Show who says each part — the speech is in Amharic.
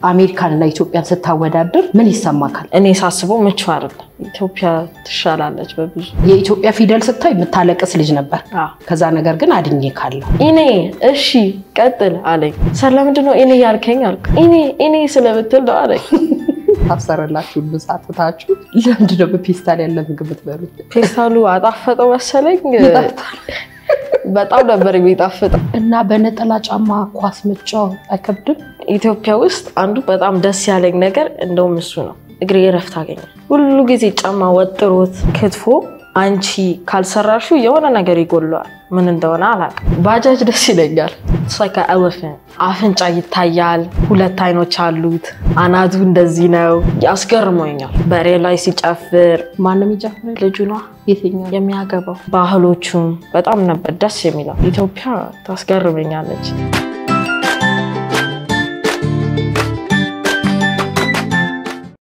Speaker 1: አሜሪካንና ኢትዮጵያን ስታወዳድር ምን ይሰማካል?
Speaker 2: እኔ ሳስበው ምቹ አይደለም። ኢትዮጵያ ትሻላለች በብዙ።
Speaker 1: የኢትዮጵያ ፊደል ስታይ የምታለቅስ ልጅ ነበር። ከዛ ነገር ግን አድኜ ካለው
Speaker 2: እኔ እሺ ቀጥል አለኝ። ሰላምንድን ነው እኔ ያልከኝ አልኩ። እኔ ስለምትል ነው አለኝ።
Speaker 1: ታሰረላችሁ ልሳጥታችሁ ለምንድን ነው በፔስታል ያለ ምግብ ትበሉት?
Speaker 2: ፔስታሉ አጣፈጠው መሰለኝ። በጣም ነበር የሚጣፍጠው።
Speaker 1: እና በነጠላ ጫማ ኳስ መጫወት አይከብድም?
Speaker 2: ኢትዮጵያ ውስጥ አንዱ በጣም ደስ ያለኝ ነገር እንደውም እሱ ነው። እግሬ ረፍት አገኘ። ሁሉ ጊዜ ጫማ ወጥሮት ክትፎ አንቺ ካልሰራሹ የሆነ ነገር ይጎላል። ምን እንደሆነ አላውቅም። ባጃጅ ደስ ይለኛል። ሳይካ elephant አፍንጫ ይታያል፣ ሁለት አይኖች አሉት፣ አናቱ እንደዚህ ነው። ያስገርመኛል። በሬ ላይ ሲጨፍር
Speaker 1: ማንም ይጨፍር
Speaker 2: ልጁ ነው
Speaker 1: የትኛው
Speaker 2: የሚያገባው። ባህሎቹም በጣም ነበር ደስ የሚለው። ኢትዮጵያ ታስገርመኛለች።